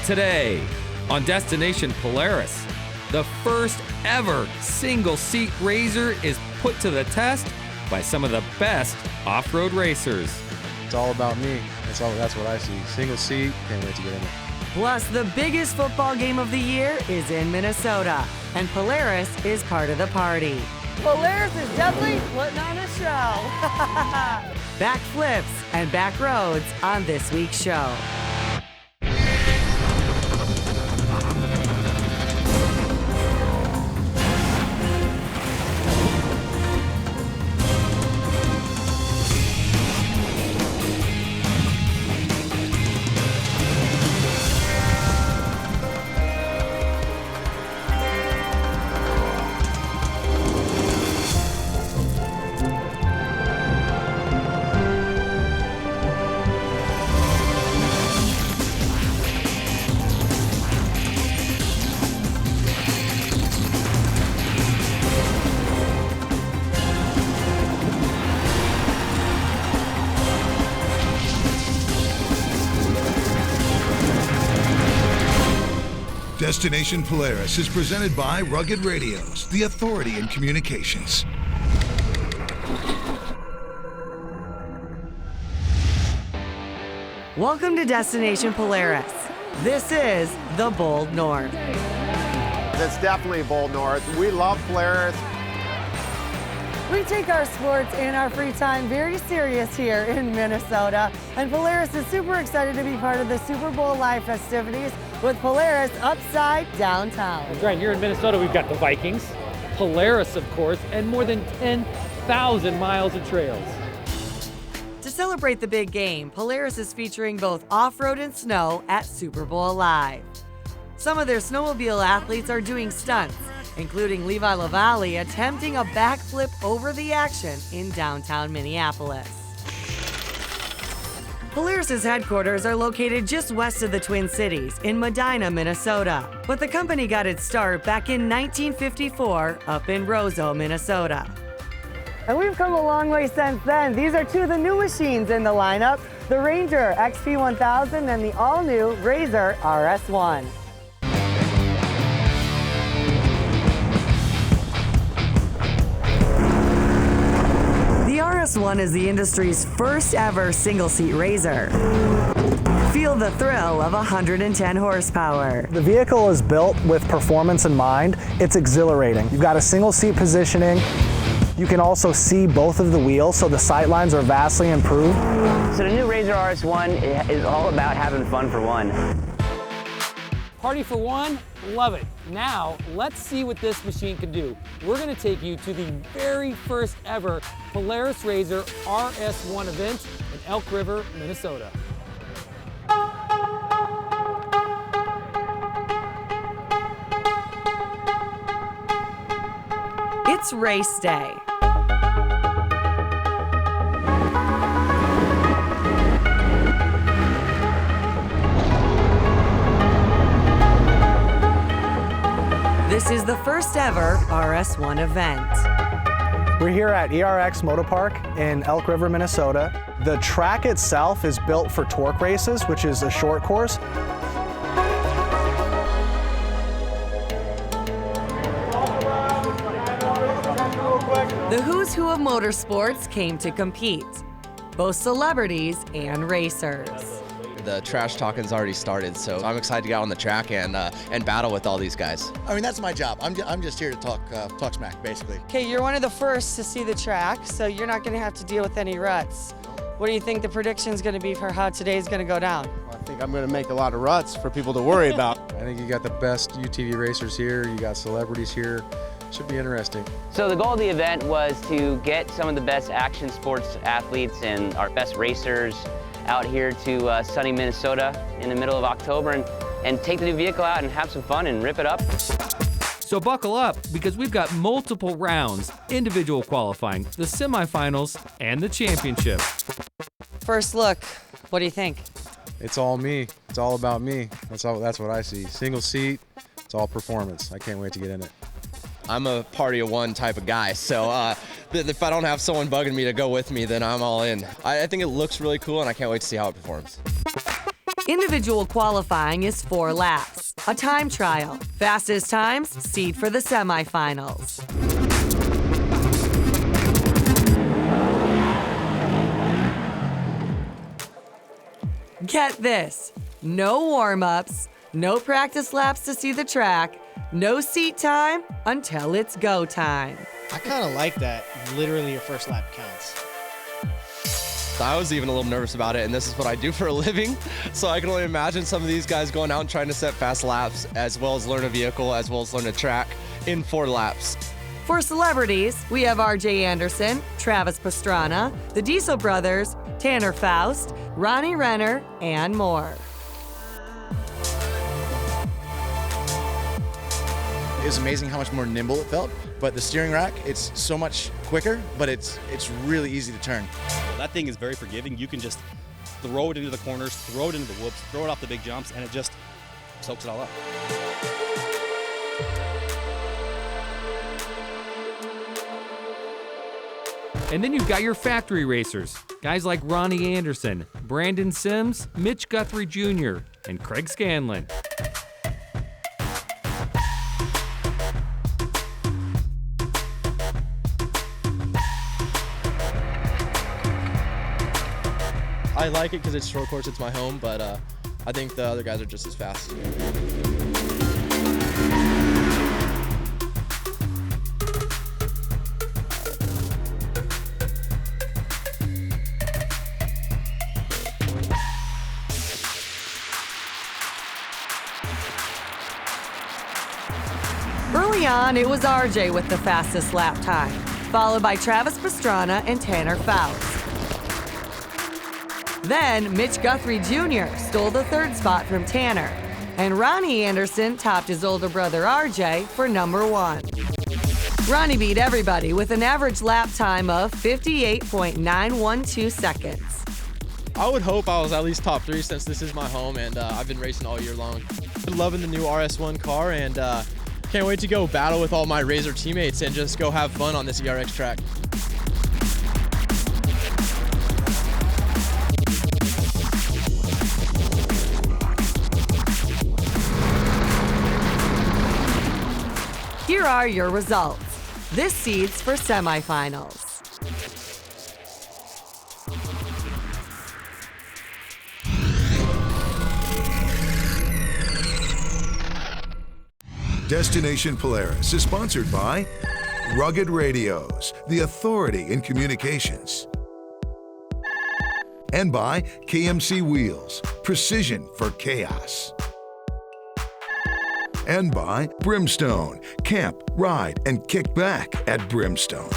Today on Destination Polaris, the first ever single-seat RZR is put to the test by some of the best off-road racers. It's all about me. That's what I see. Single seat, can't wait to get in it. Plus, the biggest football game of the year is in Minnesota, and Polaris is part of the party. Polaris is definitely putting on a show. Backflips and back roads on this week's show. Destination Polaris is presented by Rugged Radios, the authority in communications. Welcome to Destination Polaris. This is the Bold North. It's definitely Bold North. We love Polaris. We take our sports and our free time very serious here in Minnesota, and Polaris is super excited to be part of the Super Bowl Live festivities with Polaris Upside Downtown. That's right, here in Minnesota we've got the Vikings, Polaris of course, and more than 10,000 miles of trails. To celebrate the big game, Polaris is featuring both off-road and snow at Super Bowl Live. Some of their snowmobile athletes are doing stunts, including Levi Lavallee attempting a backflip over the action in downtown Minneapolis. Polaris's headquarters are located just west of the Twin Cities in Medina, Minnesota. But the company got its start back in 1954 up in Roseau, Minnesota. And we've come a long way since then. These are two of the new machines in the lineup, the Ranger XP1000 and the all-new RZR RS1. The RS1 is the industry's first ever single-seat RZR. Feel the thrill of 110 horsepower. The vehicle is built with performance in mind. It's exhilarating. You've got a single-seat positioning. You can also see both of the wheels, so the sight lines are vastly improved. So the new RZR RS1 is all about having fun for one. Party for one, love it. Now, let's see what this machine can do. We're gonna take you to the very first ever Polaris RZR RS1 event in Elk River, Minnesota. It's race day. This is the first ever RS1 event. We're here at ERX Motor Park in Elk River, Minnesota. The track itself is built for torque races, which is a short course. The who's who of motorsports came to compete, both celebrities and racers. The trash talking's already started, so I'm excited to get out on the track and battle with all these guys. I mean, that's my job. I'm just here to talk smack, basically. Okay, you're one of the first to see the track, so you're not going to have to deal with any ruts. What do you think the prediction's going to be for how today's going to go down? I think I'm going to make a lot of ruts for people to worry about. I think you got the best UTV racers here. You got celebrities here. Should be interesting. So the goal of the event was to get some of the best action sports athletes and our best racers out here to sunny Minnesota in the middle of October and take the new vehicle out and have some fun and rip it up. So buckle up, because we've got multiple rounds, individual qualifying, the semifinals, and the championship. First look, what do you think? It's all me. It's all about me. That's what I see. Single seat, it's all performance. I can't wait to get in it. I'm a party of one type of guy, so if I don't have someone bugging me to go with me, then I'm all in. I think it looks really cool, and I can't wait to see how it performs. Individual qualifying is 4 laps. A time trial. Fastest times, seed for the semifinals. Get this, no warm-ups, no practice laps to see the track, no seat time until it's go time. I kind of like that. Literally your first lap counts. I was even a little nervous about it, and this is what I do for a living. So I can only imagine some of these guys going out and trying to set fast laps, as well as learn a vehicle, as well as learn a track in 4 laps. For celebrities, we have RJ Anderson, Travis Pastrana, the Diesel Brothers, Tanner Faust, Ronnie Renner, and more. It was amazing how much more nimble it felt, but the steering rack, it's so much quicker, but it's really easy to turn. That thing is very forgiving. You can just throw it into the corners, throw it into the whoops, throw it off the big jumps, and it just soaks it all up. And then you've got your factory racers, guys like Ronnie Anderson, Brandon Sims, Mitch Guthrie Jr., and Craig Scanlon. I like it because it's short course, it's my home, but I think the other guys are just as fast. Early on, it was RJ with the fastest lap time, followed by Travis Pastrana and Tanner Faust. Then, Mitch Guthrie Jr. stole the 3rd spot from Tanner, and Ronnie Anderson topped his older brother RJ for number 1. Ronnie beat everybody with an average lap time of 58.912 seconds. I would hope I was at least top 3 since this is my home, and I've been racing all year long. I'm loving the new RS1 car, and can't wait to go battle with all my Razor teammates and just go have fun on this ERX track. Here are your results. This seeds for semifinals. Destination Polaris is sponsored by Rugged Radios, the authority in communications. And by KMC Wheels, precision for chaos. And by Brimstone, camp, ride, and kick back at Brimstone.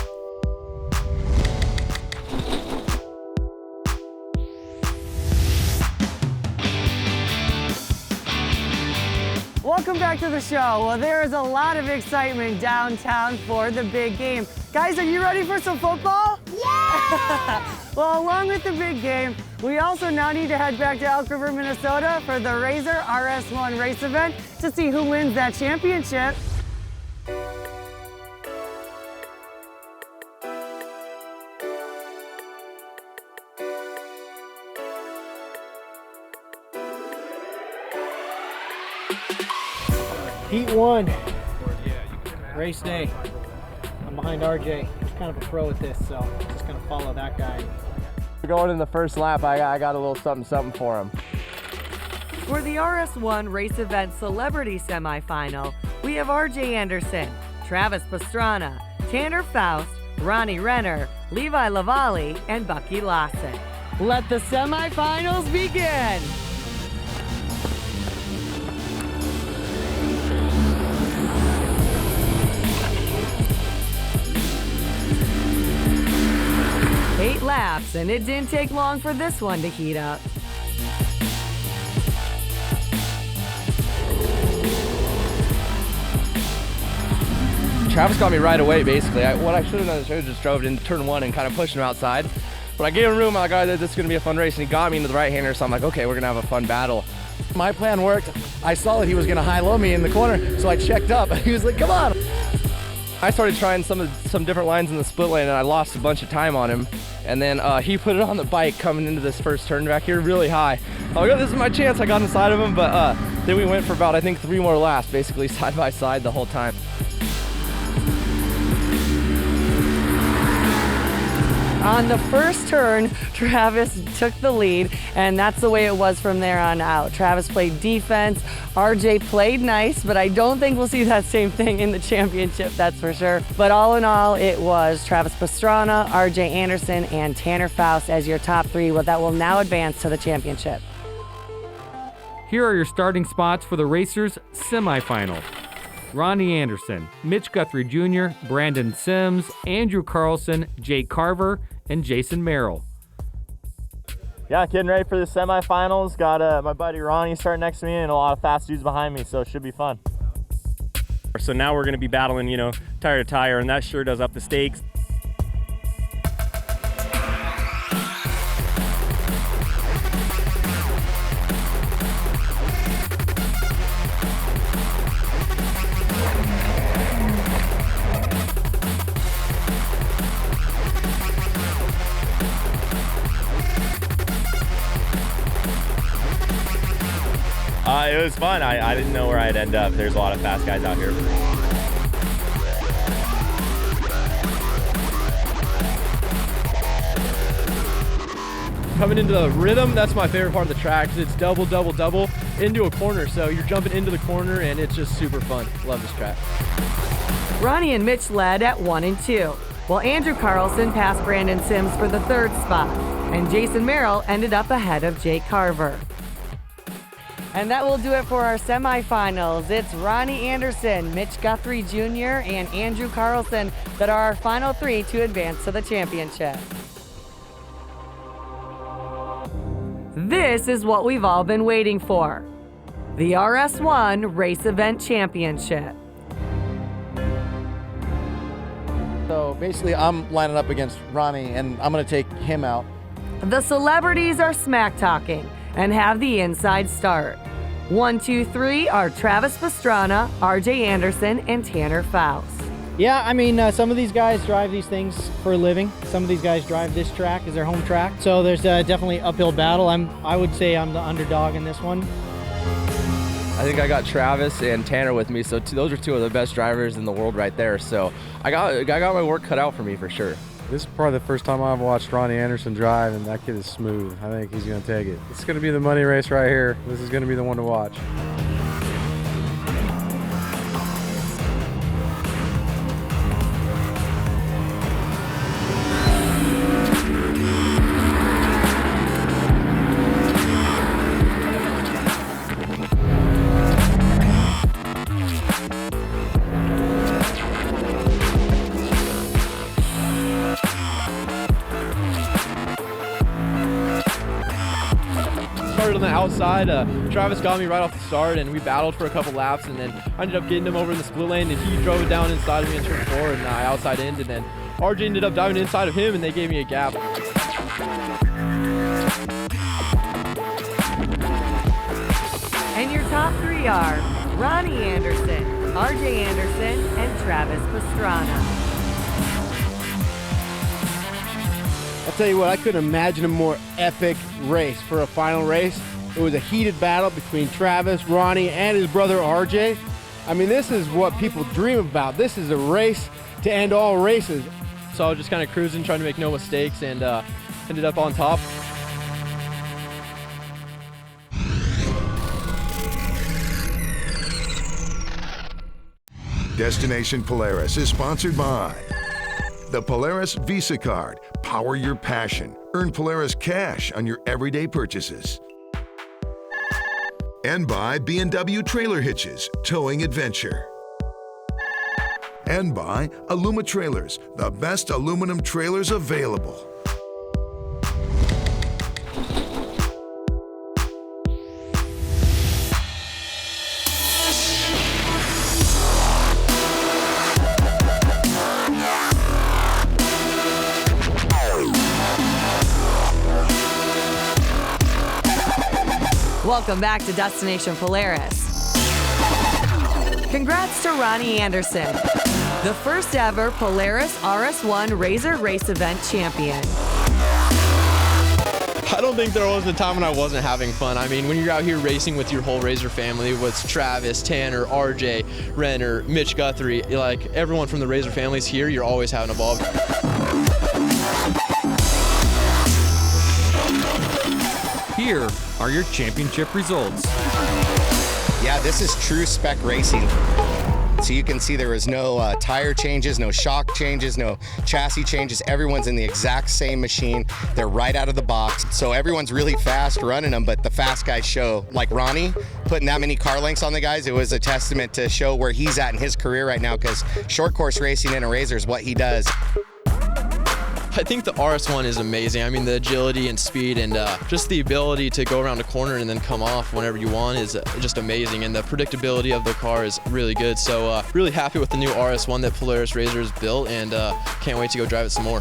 Welcome back to the show. Well, there is a lot of excitement downtown for the big game. Guys, are you ready for some football? Yeah! Well, along with the big game, we also now need to head back to Elk River, Minnesota for the Razor RS1 race event to see who wins that championship. Heat 1, race day. I'm behind RJ. He's kind of a pro at this, so I'm just gonna follow that guy. Going in the first lap, I got a little something for him. For the RS1 race event celebrity semifinal, we have RJ Anderson, Travis Pastrana, Tanner Faust, Ronnie Renner, Levi Lavallee, and Bucky Lawson. Let the semifinals begin! Eight laps, and it didn't take long for this one to heat up. Travis got me right away, basically. What I should have done is I should have just drove into turn 1 and kind of pushed him outside. But I gave him room. I'm like, all right, this is going to be a fun race. And he got me into the right-hander, so I'm like, okay, we're going to have a fun battle. My plan worked. I saw that he was going to high-low me in the corner, so I checked up. He was like, come on. I started trying some different lines in the split lane, and I lost a bunch of time on him. And then he put it on the bike coming into this first turn back here really high. I was like, oh, this is my chance. I got inside of him, but then we went for about, I think, 3 more laps, basically side by side the whole time. On the first turn, Travis took the lead, and that's the way it was from there on out. Travis played defense, RJ played nice, but I don't think we'll see that same thing in the championship, that's for sure. But all in all, it was Travis Pastrana, RJ Anderson, and Tanner Faust as your top 3. Well, that will now advance to the championship. Here are your starting spots for the Racers semifinal. Ronnie Anderson, Mitch Guthrie Jr., Brandon Sims, Andrew Carlson, Jake Carver, and Jason Merrill. Yeah, getting ready for the semifinals. Got my buddy Ronnie starting next to me and a lot of fast dudes behind me, so it should be fun. So now we're going to be battling, tire to tire, and that sure does up the stakes. It was fun. I didn't know where I'd end up. There's a lot of fast guys out here. Coming into the rhythm, that's my favorite part of the track. It's double, double, double into a corner. So you're jumping into the corner and it's just super fun. Love this track. Ronnie and Mitch led at 1 and 2, while Andrew Carlson passed Brandon Sims for the 3rd spot, and Jason Merrill ended up ahead of Jake Carver. And that will do it for our semifinals. It's Ronnie Anderson, Mitch Guthrie Jr., and Andrew Carlson that are our final 3 to advance to the championship. This is what we've all been waiting for. The RS1 Race Event Championship. So basically I'm lining up against Ronnie and I'm gonna take him out. The celebrities are smack talking and have the inside start. 1, 2, 3 are Travis Pastrana, RJ Anderson, and Tanner Faust. Yeah, I mean, some of these guys drive these things for a living. Some of these guys drive this track as their home track. So there's definitely uphill battle. I would say I'm the underdog in this one. I think I got Travis and Tanner with me, so those are 2 of the best drivers in the world right there. So I got my work cut out for me for sure. This is probably the first time I've watched Ronnie Anderson drive, and that kid is smooth. I think he's going to take it. It's going to be the money race right here. This is going to be the one to watch. On the outside, Travis got me right off the start, and we battled for a couple laps, and then I ended up getting him over in the split lane, and he drove it down inside of me in turn 4, and I outside in, and then RJ ended up diving inside of him, and they gave me a gap. And your top 3 are Ronnie Anderson, RJ Anderson, and Travis Pastrana. I'll tell you what, I couldn't imagine a more epic race for a final race. It was a heated battle between Travis, Ronnie, and his brother RJ. I mean, this is what people dream about. This is a race to end all races. So I was just kind of cruising, trying to make no mistakes, and ended up on top. Destination Polaris is sponsored by the Polaris Visa Card. Power your passion. Earn Polaris cash on your everyday purchases. And by B&W Trailer Hitches, towing adventure. And by Aluma Trailers, the best aluminum trailers available. Welcome back to Destination Polaris. Congrats to Ronnie Anderson, the first ever Polaris RS1 Razor Race Event champion. I don't think there was a time when I wasn't having fun. I mean, when you're out here racing with your whole Razor family, with Travis, Tanner, RJ, Renner, Mitch Guthrie, like everyone from the Razor families here, you're always having a ball. Here are your championship results. Yeah, this is true spec racing. So you can see there was no tire changes, no shock changes, no chassis changes. Everyone's in the exact same machine. They're right out of the box. So everyone's really fast running them, but the fast guys show. Like Ronnie, putting that many car lengths on the guys, it was a testament to show where he's at in his career right now, because short course racing in a Razor is what he does. I think the RS1 is amazing. I mean, the agility and speed and just the ability to go around a corner and then come off whenever you want is just amazing. And the predictability of the car is really good. So really happy with the new RS1 that Polaris Razor has built, and can't wait to go drive it some more.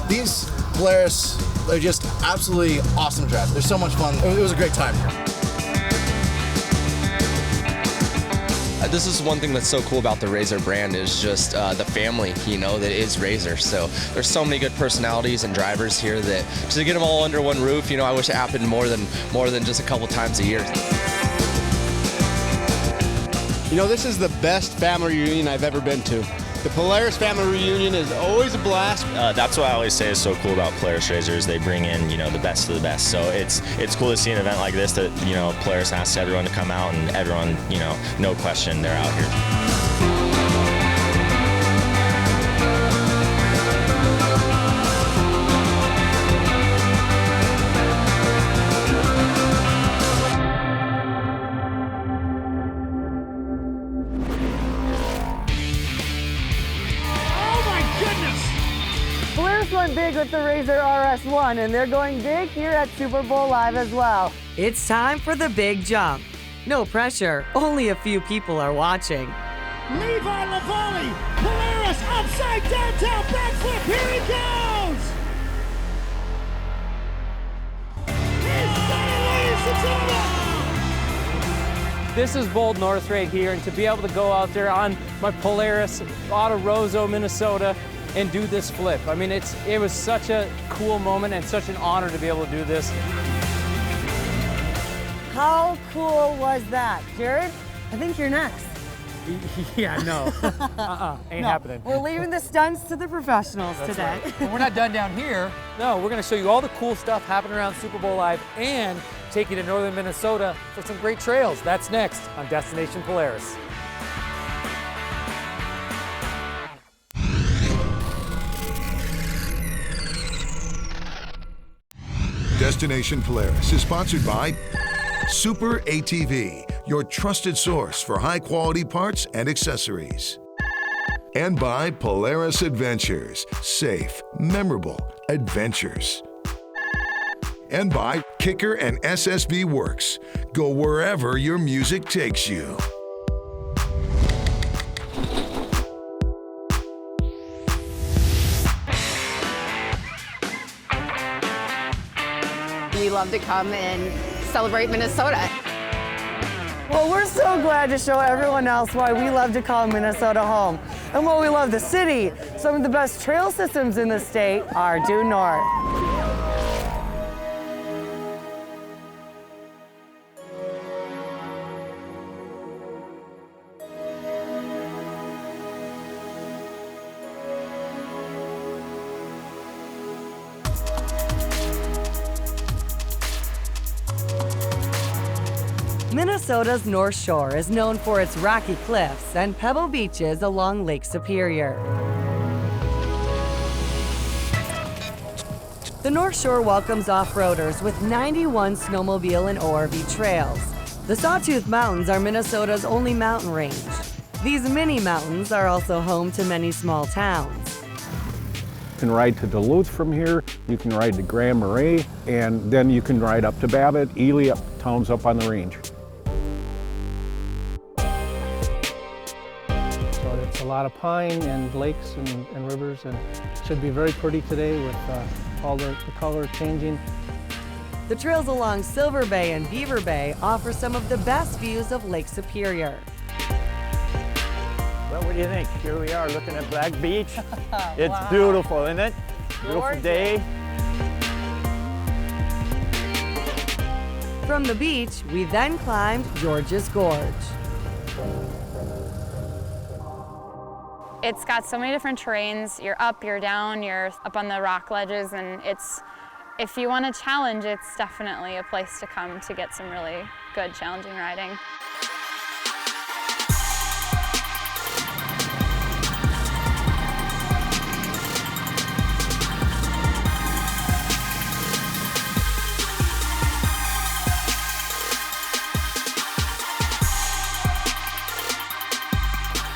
These Polaris are just absolutely awesome to drive. They're so much fun. It was a great time. This is one thing that's so cool about the Razor brand is just the family, you know, that is Razor. So there's so many good personalities and drivers here that to get them all under one roof, you know, I wish it happened more than just a couple times a year. You know, this is the best family reunion I've ever been to. The Polaris family reunion is always a blast. That's what I always say is so cool about Polaris Razors. They bring in, you know, the best of the best. So it's cool to see an event like this that, you know, Polaris asks everyone to come out, and everyone, you know, no question, they're out here. Polaris went big with the Razor RS1, and they're going big here at Super Bowl Live as well. It's time for the big jump. No pressure, only a few people are watching. Levi Lavallee, Polaris upside downtown backflip, here he goes! He's done it, ladies and gentlemen! This is Bold North right here, and to be able to go out there on my Polaris out of Roseau, Minnesota, and do this flip. I mean, it was such a cool moment and such an honor to be able to do this. How cool was that? Jared, I think you're next. Yeah, no. Ain't happening. We're leaving the stunts to the professionals today. Right. But we're not done down here. No, we're gonna show you all the cool stuff happening around Super Bowl Live and take you to northern Minnesota for some great trails. That's next on Destination Polaris. Destination Polaris is sponsored by Super ATV, your trusted source for high-quality parts and accessories. And by Polaris Adventures, safe, memorable adventures. And by Kicker and SSB Works, go wherever your music takes you. We love to come and celebrate Minnesota. Well, we're so glad to show everyone else why we love to call Minnesota home and why we love the city. Some of the best trail systems in the state are due north. Minnesota's North Shore is known for its rocky cliffs and pebble beaches along Lake Superior. The North Shore welcomes off-roaders with 91 snowmobile and ORV trails. The Sawtooth Mountains are Minnesota's only mountain range. These mini mountains are also home to many small towns. You can ride to Duluth from here, you can ride to Grand Marais, and then you can ride up to Babbitt, Ely, towns up on the range. So it's a lot of pine and lakes and rivers, and should be very pretty today with all the color changing. The trails along Silver Bay and Beaver Bay offer some of the best views of Lake Superior. Well, what do you think? Here we are looking at Black Beach. It's wow. Beautiful, isn't it? Beautiful Gorgeous. Day. From the beach, we then climbed George's Gorge. It's got so many different terrains. You're up, you're down, you're up on the rock ledges, and if you want a challenge, it's definitely a place to come to get some really good, challenging riding.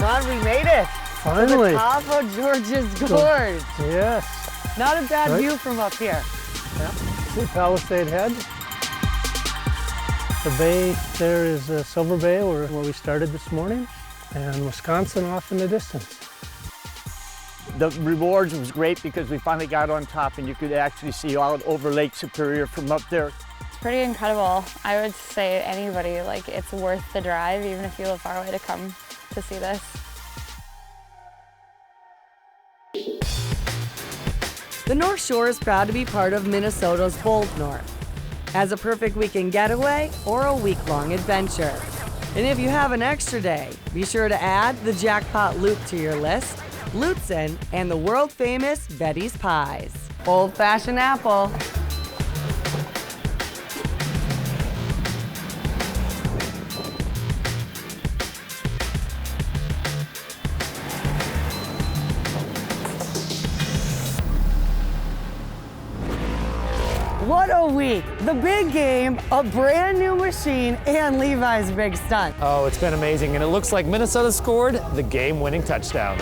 Ron, we made it. Finally. To the top of George's Gorge. Yes. Not a bad Right. view from up here. Yeah. See Palisade Head. The bay there is Silver Bay, where we started this morning, and Wisconsin off in the distance. The rewards was great because we finally got on top and you could actually see out over Lake Superior from up there. It's pretty incredible. I would say anybody, it's worth the drive, even if you live far away, to come to see this. The North Shore is proud to be part of Minnesota's Bold North, as a perfect weekend getaway or a week-long adventure. And if you have an extra day, be sure to add the Jackpot Loop to your list, Lutsen, and the world-famous Betty's Pies. Old-fashioned apple. What a week. The big game, a brand new machine, and Levi's big stunt. Oh, it's been amazing, and it looks like Minnesota scored the game-winning touchdown.